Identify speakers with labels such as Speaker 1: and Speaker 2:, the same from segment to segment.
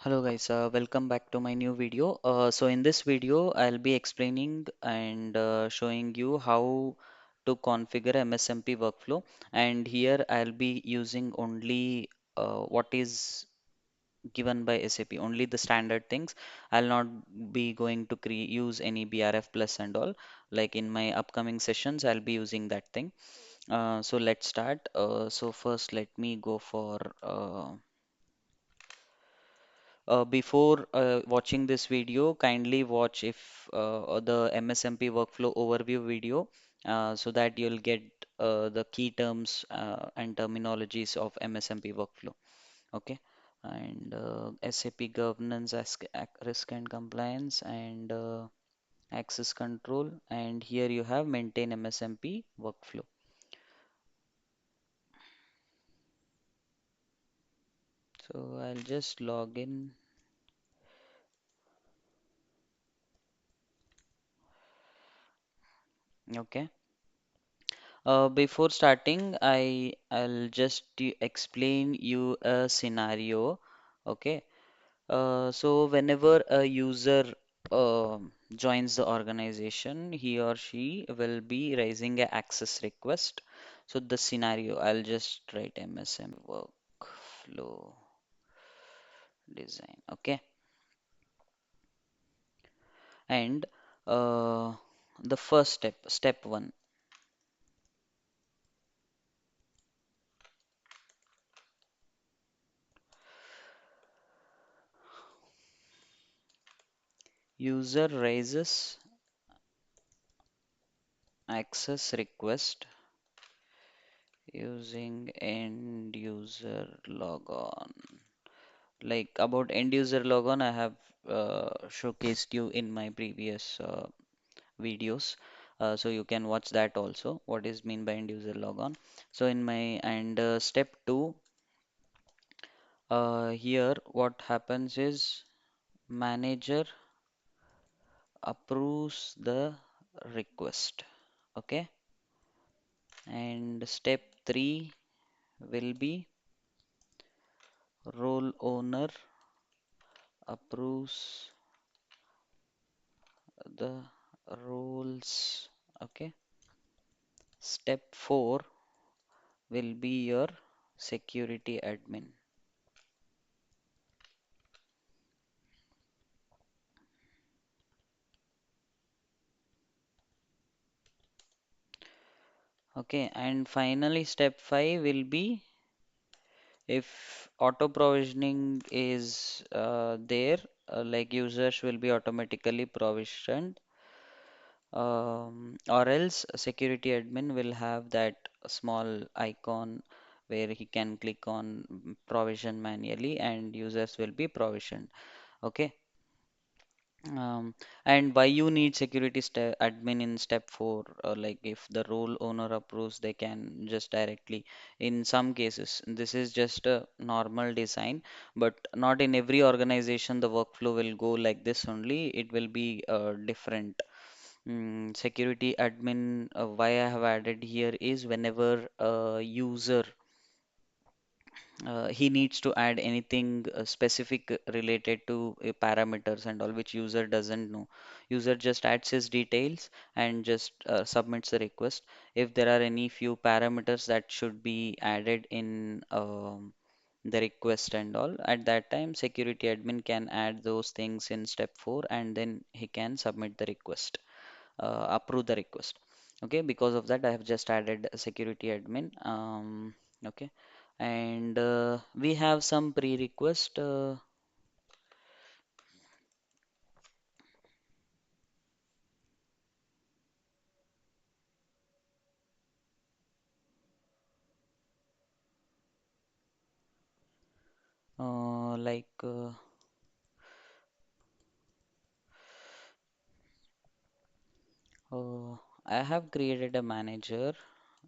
Speaker 1: Hello guys, welcome back to my new video. So in this video, I'll be explaining and showing you how to configure MSMP workflow. And here I'll be using only what is given by SAP, only the standard things. I'll not be going to use any BRF plus and all. Like in my upcoming sessions, I'll be using that thing. So let's start. So first, let me go for before watching this video, kindly watch if the MSMP workflow overview video so that you'll get the key terms and terminologies of MSMP workflow. Okay. And SAP governance, risk and compliance, and access control. And here you have maintain MSMP workflow. So I'll just log in. Okay. Before starting, I'll just explain you a scenario. Okay. So whenever a user joins the organization, he or she will be raising a access request. So the scenario, I'll just write MSM workflow design. Okay. And uh, the first step, step one, user raises access request using end user logon. Like about end user logon, I have showcased you in my previous videos. So you can watch that also. What is mean by end user logon? So in my and step two, here what happens is manager approves the request. Okay, and step three will be role owner approves the roles. Okay. Step 4 will be your security admin. Okay. And finally, step 5 will be if auto provisioning is there, like users will be automatically provisioned, or else a security admin will have that small icon where he can click on provision manually and users will be provisioned. Okay. Um, and why you need security admin in step 4, like if the role owner approves, they can just directly. In some cases, this is just a normal design, but not in every organization the workflow will go like this only. It will be different. Security admin, why I have added here is whenever a user he needs to add anything specific related to parameters and all which user doesn't know. User just adds his details and just submits the request. If there are any few parameters that should be added in the request and all, at that time security admin can add those things in step 4 and then he can submit the request, approve the request. Okay, because of that I have just added a security admin. Okay, and we have some pre-request. Like I have created a manager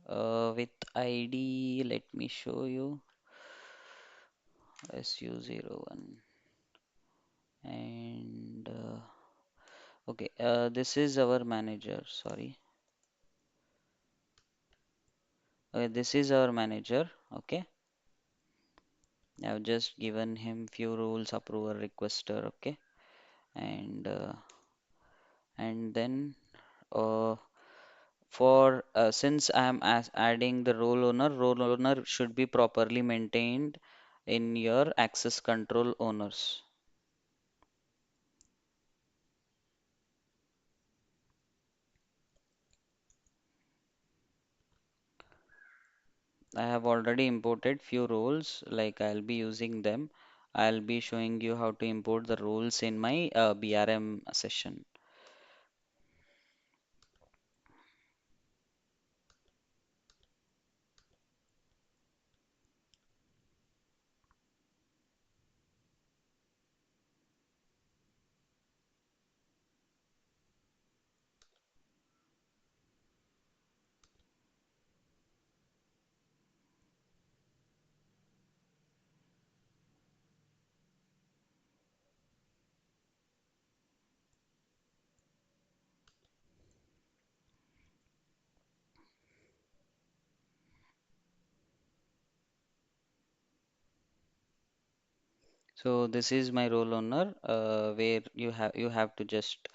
Speaker 1: with ID. Let me show you SU01 and okay. This is our manager. Sorry, this is our manager. Okay, I've just given him few rules approver requester, okay, and then uh, for since I'm adding the role owner should be properly maintained in your access control owners. I have already imported few roles, like I'll be using them. I'll be showing you how to import the roles in my BRM session. So this is my role owner, where you have to just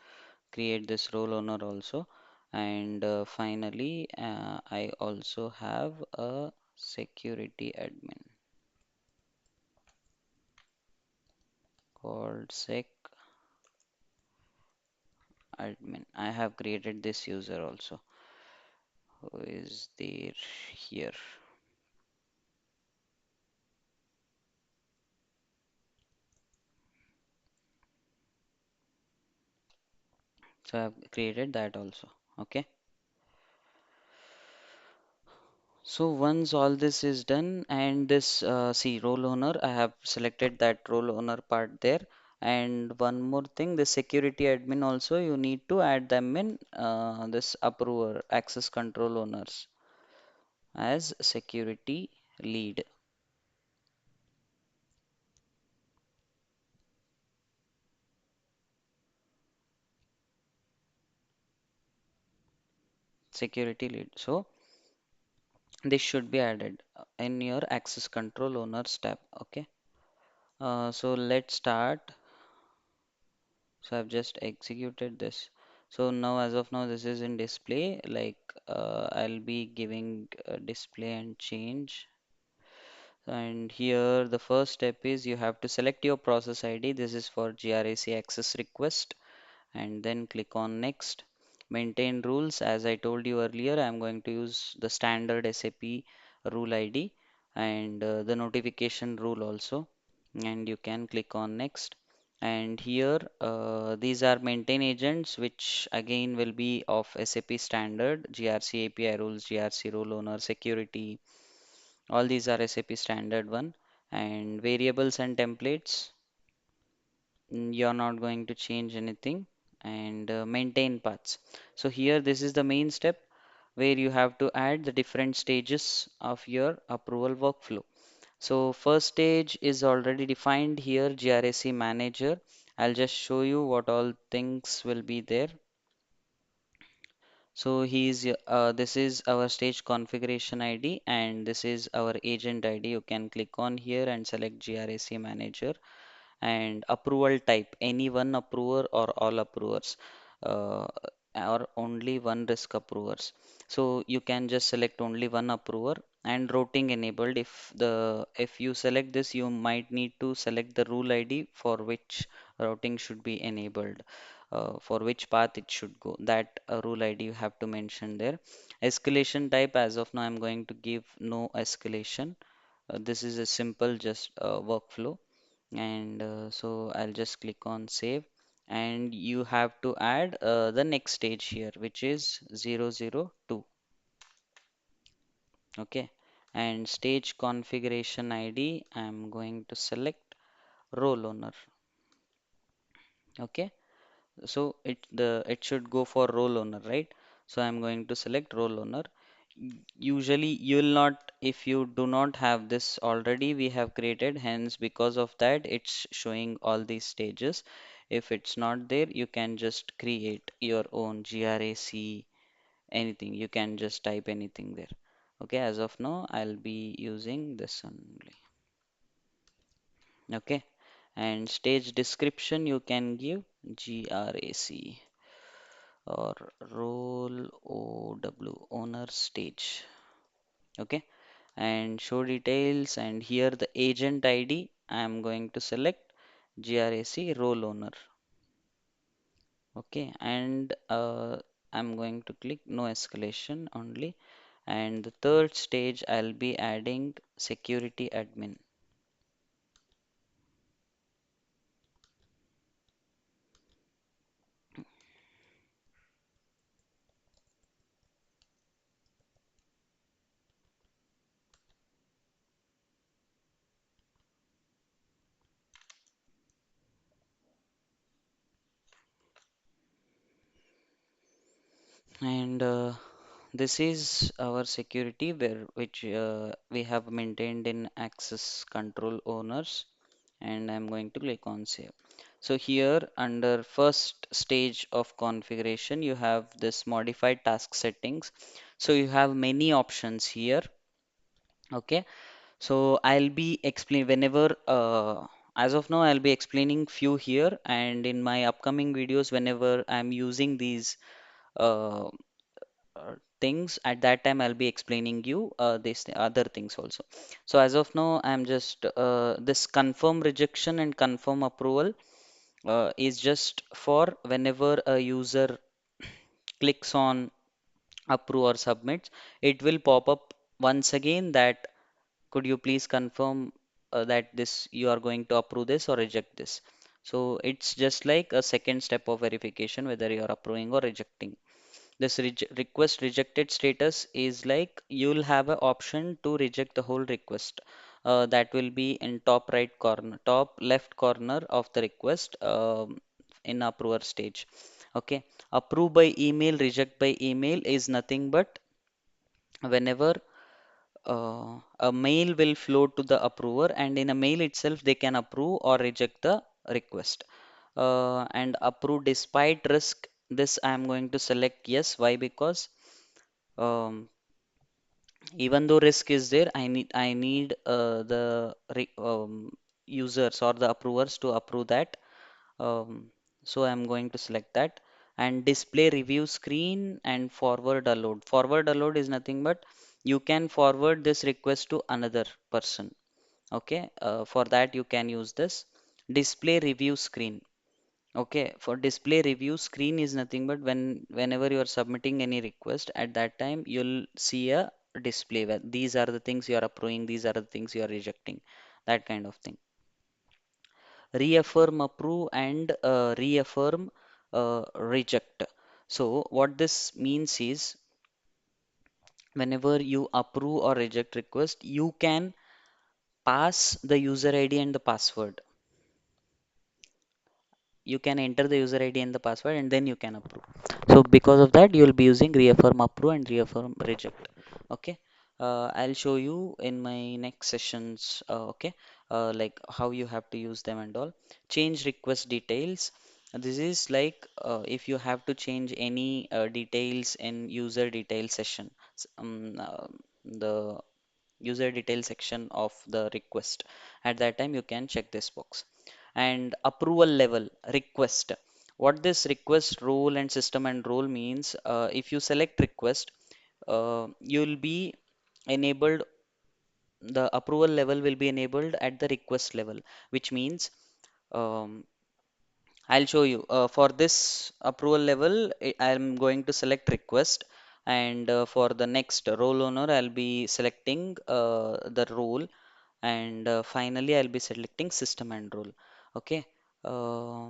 Speaker 1: create this role owner also, and finally I also have a security admin called sec admin. I have created this user also, who is there here. So I've created that also. Okay. So once all this is done and this see role owner, I have selected that role owner part there. And one more thing, the security admin also you need to add them in this approver access control owners as security lead. Security lead. So this should be added in your access control owners tab. Okay. So let's start. So I've just executed this. So now as of now this is in display, like I'll be giving display and change. And here the first step is you have to select your process ID. This is for GRAC access request, and then click on next. Maintain rules. As I told you earlier, I'm going to use the standard SAP rule ID and the notification rule also. And you can click on next. And here these are maintain agents, which again will be of SAP standard GRC API rules, GRC role owner, security. All these are SAP standard one. And variables and templates, you're not going to change anything. And maintain paths. So here this is the main step where you have to add the different stages of your approval workflow. So first stage is already defined here, GRAC manager. I'll just show you what all things will be there. So this is our stage configuration ID and this is our agent ID. You can click on here and select GRAC manager and approval type, any one approver or all approvers, uh, or only one risk approvers. So you can just select only one approver and routing enabled. If you select this, you might need to select the rule ID for which routing should be enabled, for which path it should go. That rule ID you have to mention there. Escalation type, as of now, I'm going to give no escalation. This is a simple just workflow, and so I'll just click on save, and you have to add the next stage here, which is 002. Okay, and stage configuration ID, I'm going to select role owner. Okay, so it should go for role owner, right? So I'm going to select role owner. Usually you will not, if you do not have this already, we have created, hence because of that it's showing all these stages. If it's not there, you can just create your own GRAC, anything, you can just type anything there. Okay, as of now I'll be using this only. Okay, and stage description you can give GRAC or role OW owner stage. Okay, and show details, and here the agent ID I am going to select GRAC role owner. Okay, and I'm going to click no escalation only, and the third stage I'll be adding security admin. And this is our security where which we have maintained in access control owners, and I'm going to click on save. So here under first stage of configuration you have this modified task settings. So you have many options here. Okay, so I'll be explain whenever as of now I'll be explaining few here, and in my upcoming videos whenever I'm using these uh, things at that time I'll be explaining you these other things also. So as of now I'm just this confirm rejection and confirm approval is just for whenever a user clicks on approve or submits, it will pop up once again that could you please confirm that this you are going to approve this or reject this. So it's just like a second step of verification whether you are approving or rejecting. This request rejected status is like you'll have an option to reject the whole request. That will be in top right corner, top left corner of the request in approver stage. Okay, approve by email, reject by email is nothing but whenever a mail will flow to the approver, and in a mail itself they can approve or reject the request. And approve despite risk, this I am going to select yes. Why? Because um, even though risk is there, I need the users or the approvers to approve that. So I'm going to select that, and display review screen and forward allowed. Forward allowed is nothing but you can forward this request to another person. Okay, for that you can use this display review screen. Okay, for display review screen is nothing but whenever you are submitting any request, at that time you'll see a display where these are the things you are approving, these are the things you are rejecting, that kind of thing. Reaffirm approve and reaffirm reject. So what this means is whenever you approve or reject request, you can pass the user ID and the password. You can enter the user ID and the password and then you can approve. So because of that, you will be using reaffirm approve and reaffirm reject. Okay. I'll show you in my next sessions. Okay. Like how you have to use them and all. Change request details. This is like if you have to change any details in user detail session. The user detail section of the request. At that time, you can check this box. And approval level request. What this request role and system and role means, if you select request, you'll be enabled, the approval level will be enabled at the request level, which means um, I'll show you. For this approval level, I'm going to select request, and for the next role owner, I'll be selecting the role, and finally I'll be selecting system and role. Okay, uh,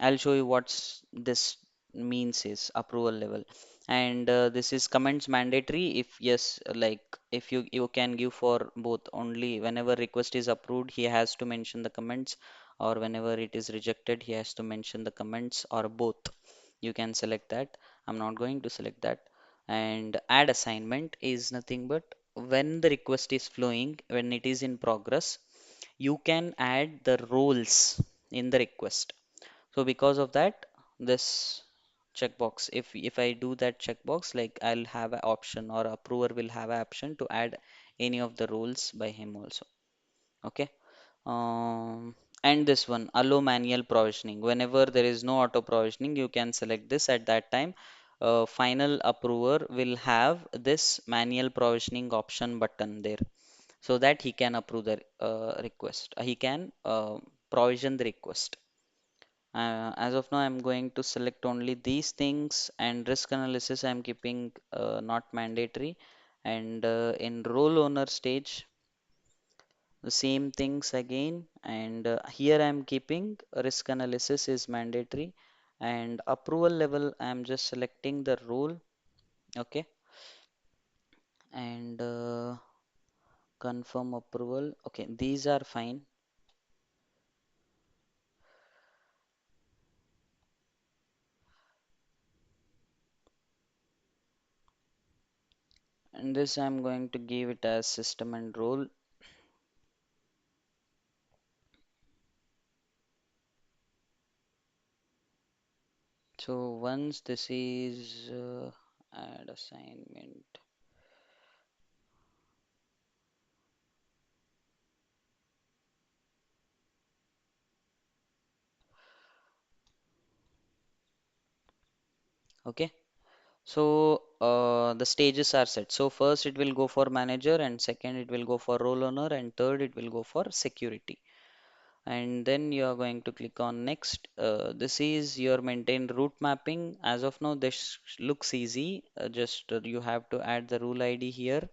Speaker 1: I'll show you what's this means is approval level, and this is comments mandatory. If yes, like if you can give for both, only whenever request is approved he has to mention the comments, or whenever it is rejected he has to mention the comments, or both. You can select that. I'm not going to select that. And add assignment is nothing but when the request is flowing, when it is in progress, you can add the roles in the request. So because of that, this checkbox, if I do that checkbox, like I'll have an option, or approver will have an option to add any of the roles by him also. Okay. And this one, allow manual provisioning. Whenever there is no auto provisioning, you can select this at that time. Final approver will have this manual provisioning option button there so that he can approve the request. He can provision the request. As of now, I'm going to select only these things, and risk analysis I'm keeping not mandatory. And in role owner stage, the same things again. And here I'm keeping risk analysis is mandatory, and approval level I'm just selecting the role. Okay, and confirm approval. Okay, these are fine. And this I'm going to give it as system and role. So once this is add assignment. Okay. So the stages are set. So first it will go for manager, and second it will go for role owner, and third it will go for security. And then you are going to click on next. This is your maintain route mapping. As of now, this looks easy. Just you have to add the rule ID here.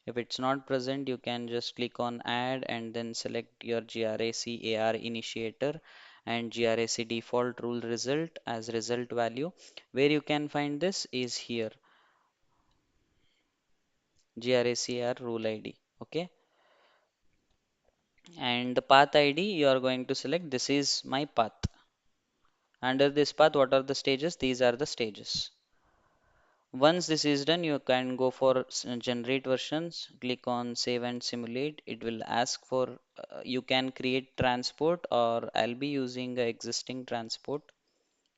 Speaker 1: If it's not present, you can just click on add and then select your GRAC AR initiator and GRAC default rule result as result value. Where you can find this is here, GRAC AR rule ID. Okay. And the path ID, you are going to select this is my path. Under this path, what are the stages? These are the stages. Once this is done, you can go for generate versions, click on save and simulate. It will ask for you can create transport, or I'll be using a existing transport.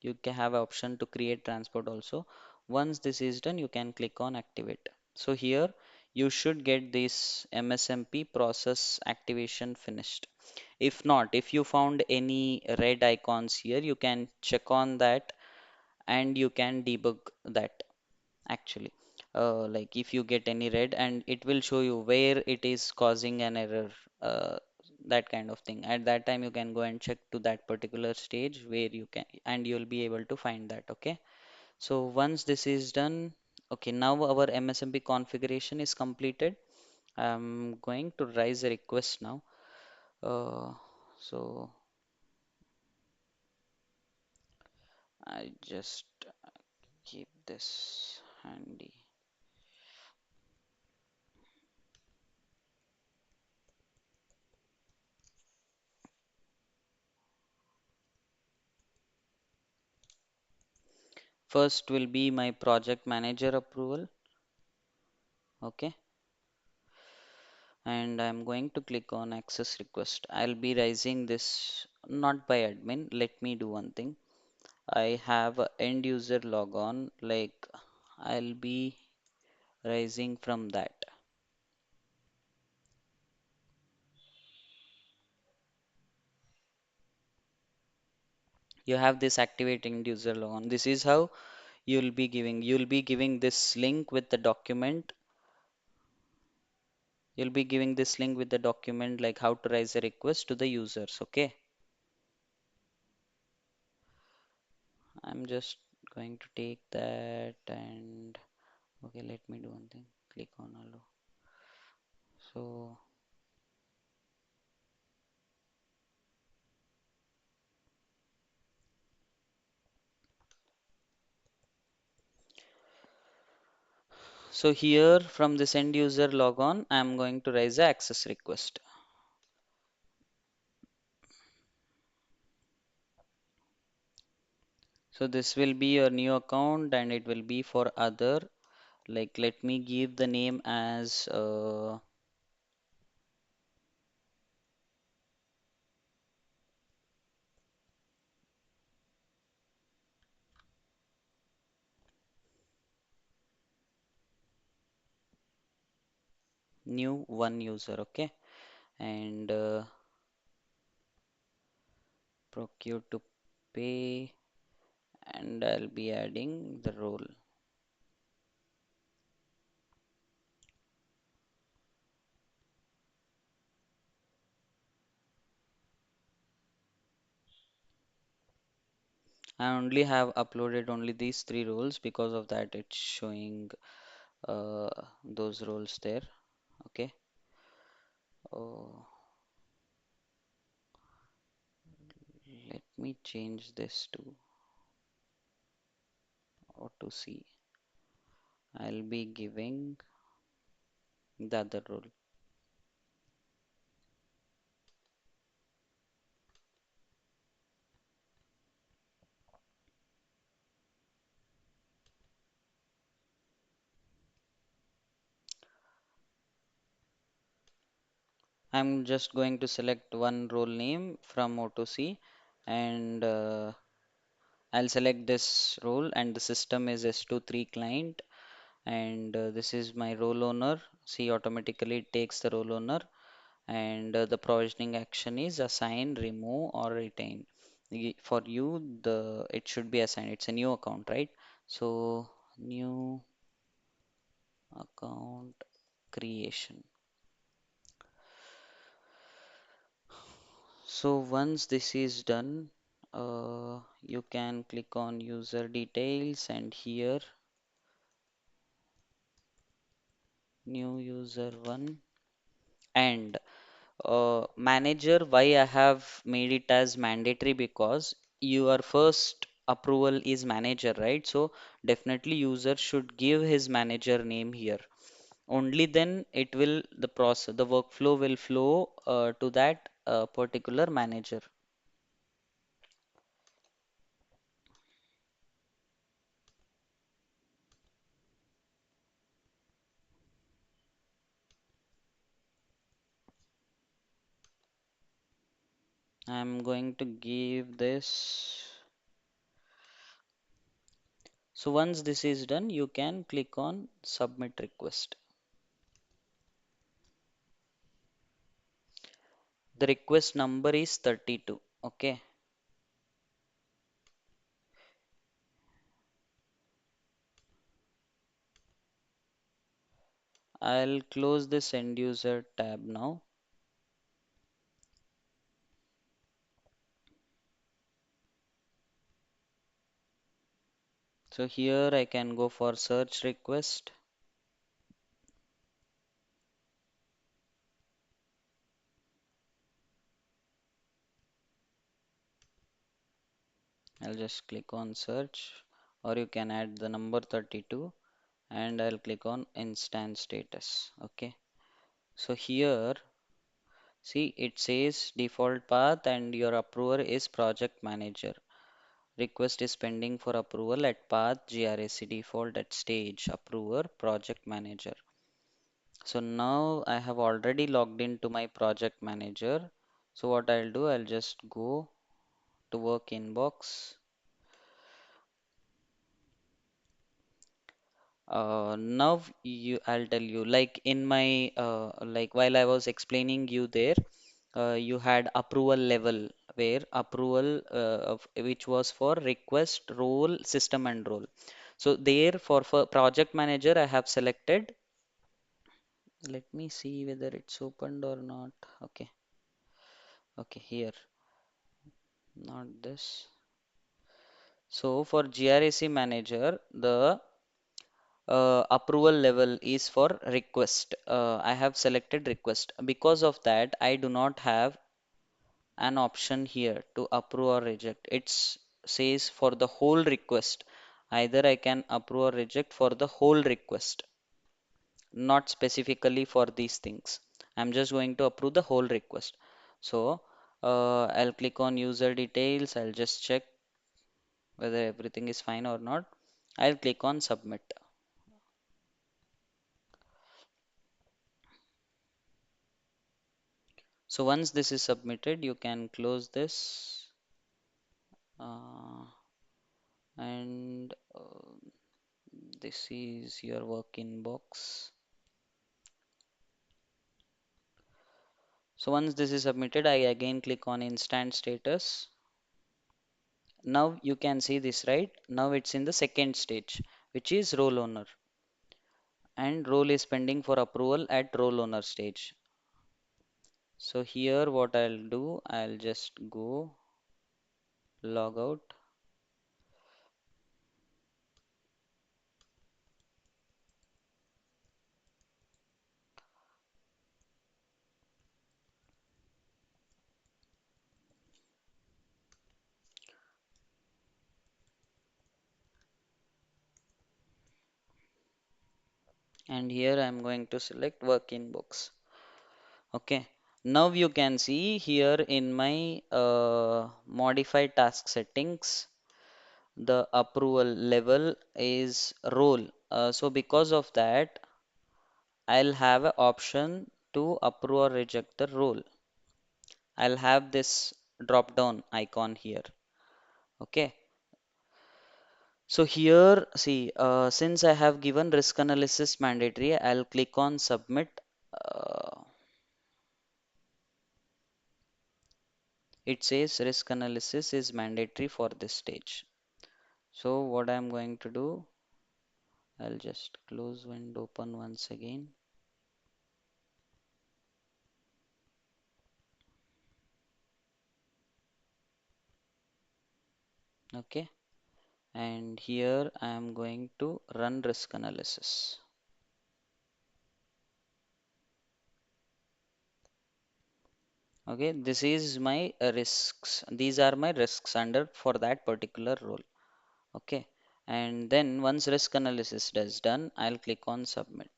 Speaker 1: You can have an option to create transport also. Once this is done, you can click on activate. So here you should get this MSMP process activation finished. If not, if you found any red icons here, you can check on that and you can debug that actually. Like if you get any red, and it will show you where it is causing an error, uh, that kind of thing. At that time, you can go and check to that particular stage where you can, and you'll be able to find that. Okay. So once this is done, okay, now our MSMP configuration is completed. I'm going to raise a request now. Uh, so I just keep this handy. First will be my project manager approval. Okay, and I'm going to click on access request. I'll be raising this not by admin. Let me do one thing. I have a end user logon, like I'll be raising from that. You have this activate end user logon. This is how you'll be giving this link with the document. You'll be giving this link with the document like how to raise a request to the users. Okay, I'm just going to take that and okay, let me do one thing. Click on allow. So, so here from this end user logon, I'm going to raise a access request. So this will be your new account and it will be for other. Like let me give the name as new one user. Okay, and procure to pay, and I'll be adding the role. I only have uploaded only these three roles, because of that it's showing uh, those roles there. Okay. Oh, let me change this to auto C. I'll be giving the other role. I'm just going to select one role name from auto C, and I'll select this role, and the system is S23 client, and this is my role owner. See, automatically it takes the role owner, and the provisioning action is assign, remove, or retain. For you, the it should be assigned. It's a new account, right? So new account creation. So once this is done, you can click on user details, and here new user one, and manager, why I have made it as mandatory, because your first approval is manager, right? So definitely user should give his manager name here. Only then it will, the process, the workflow will flow to that particular manager. I'm going to give this. So once this is done, you can click on submit request. The request number is 32. Okay. I'll close this end user tab now. So here I can go for search request. I'll just click on search, or you can add the number 32, and I'll click on instance status. Okay. So here, see, it says default path, and your approver is project manager. Request is pending for approval at path GRC default at stage approver project manager. So now I have already logged into my project manager. So what I'll do, I'll just go to work inbox. Now I'll tell you, like in my like while I was explaining you there, you had approval level, where approval of which was for request, role, system, and role. So there, for project manager, I have selected. Let me see whether it's opened or not. Okay, okay, here, not this. So for GRAC manager, the approval level is for request. I have selected request. Because of that, I do not have an option here to approve or reject. It says for the whole request. Either I can approve or reject for the whole request, not specifically for these things. I'm just going to approve the whole request. So I'll click on user details. I'll just check whether everything is fine or not. I'll click on submit. So once this is submitted, you can close this, uh, and this is your work inbox. So once this is submitted, I again click on instant status. Now you can see this, right? Now it's in the second stage, which is role owner, and role is pending for approval at role owner stage. So here what I'll do, I'll just go log out, and here I'm going to select work inbox. Okay. Now you can see here in my modify task settings, the approval level is role. So because of that, I'll have an option to approve or reject the role. I'll have this drop down icon here. Okay. So here, see, since I have given risk analysis mandatory, I'll click on submit. Uh, it says risk analysis is mandatory for this stage. So what I'm going to do, I'll just close window open once again. Okay. And here I am going to run risk analysis. Okay, this is my risks. These are my risks under for that particular role. Okay, and then once risk analysis is done, I'll click on submit.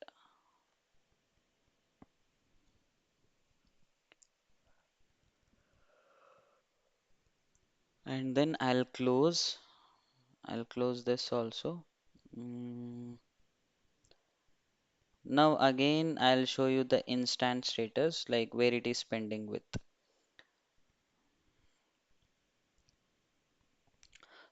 Speaker 1: And then I'll close this also. Mm, Now again, I'll show you the instant status, like where it is pending with.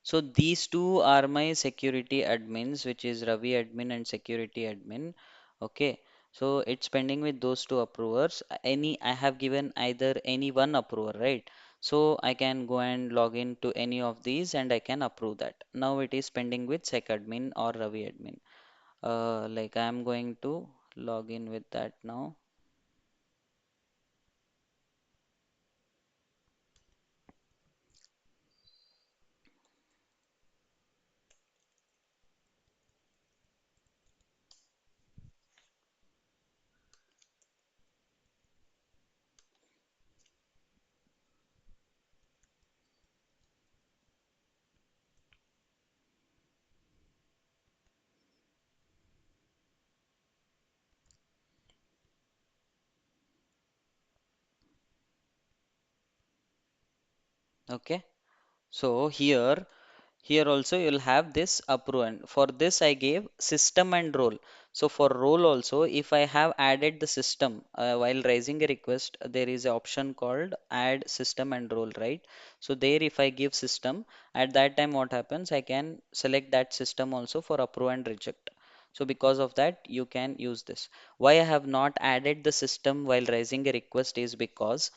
Speaker 1: So these two are my security admins, which is Ravi admin and security admin. Okay. So it's pending with those two approvers. I have given either any one approver, right? So I can go and log in to any of these and I can approve that. Now it is pending with sec admin or Ravi admin. Like I'm going to log in with that now. Okay. So here also you'll have this approve. For this I gave system and role. So for role also, if I have added the system while raising a request, there is an option called add system and role, right? So there if I give system, at that time what happens, I can select that system also for approve and reject. So because of that, you can use this. Why I have not added the system while raising a request is because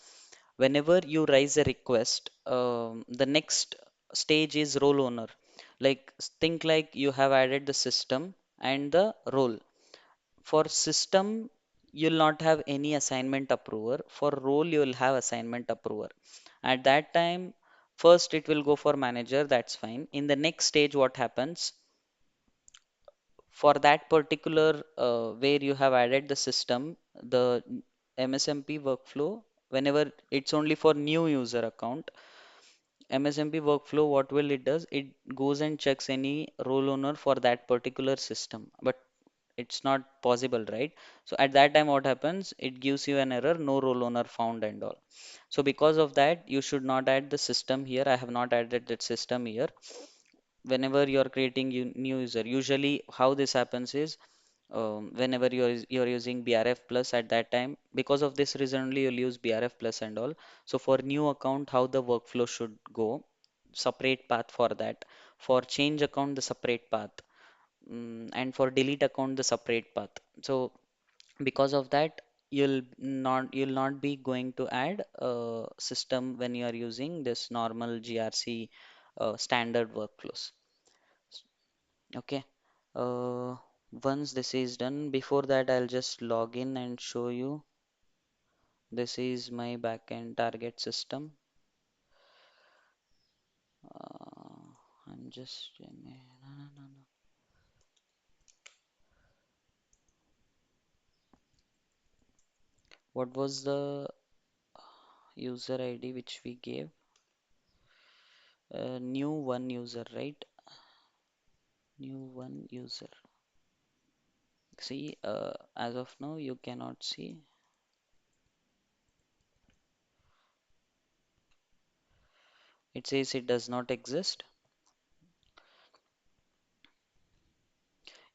Speaker 1: whenever you raise a request, the next stage is role owner. Like think like you have added the system and the role. For system, you'll not have any assignment approver. For role, you will have assignment approver. At that time, first it will go for manager, that's fine. In the next stage, what happens? For that particular where you have added the system, the MSMP workflow, whenever it's only for new user account, MSMP workflow, what will it does? It goes and checks any role owner for that particular system, but it's not possible, right? So at that time, what happens? It gives you an error, no role owner found and all. So because of that, you should not add the system here. I have not added that system here. Whenever you are creating new user, usually how this happens is whenever you're using BRF plus at that time, because of this reason only you'll use BRF plus and all. So for new account, how the workflow should go, separate path for that. For change account, the separate path. And for delete account, the separate path. So because of that, you'll not be going to add a system when you are using this normal GRC standard workflows. Okay. Uh, Once this is done, before that, I'll just log in and show you. This is my backend target system. Uh, I'm just no, no, no, no. What was the user ID which we gave? New one user, right? New one user. See, as of now, you cannot see. It says it does not exist.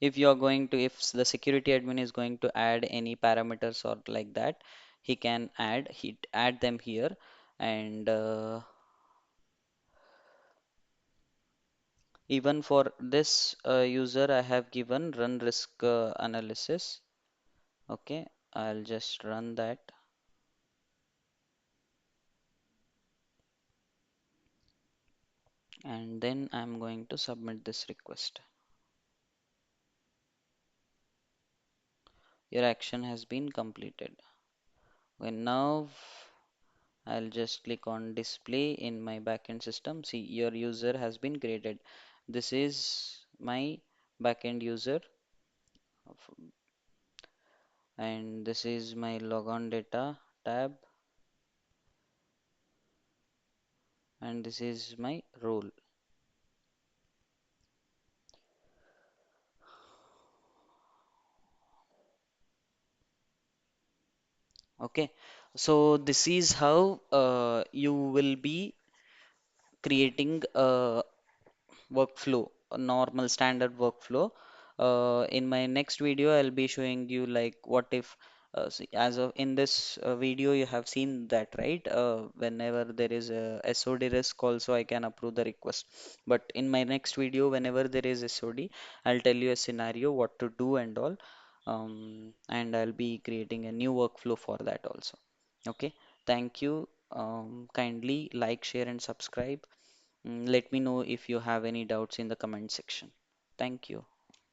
Speaker 1: If you are going to, if the security admin is going to add any parameters or like that, he can add them here. And even for this user, I have given run risk analysis. Okay, I'll just run that. And then I'm going to submit this request. Your action has been completed. When now I'll just click on display in my backend system. See, your user has been created. This is my backend user, and this is my logon data tab, and this is my role. Okay, so this is how you will be creating a workflow, a normal standard workflow. In my next video, I'll be showing you like what if, see, as of in this video, you have seen that, right? Whenever there is a SOD risk, also I can approve the request. But in my next video, whenever there is SOD, I'll tell you a scenario, what to do and all. And I'll be creating a new workflow for that also. Okay, thank you. Kindly like, share, and subscribe. Let me know if you have any doubts in the comment section. Thank you.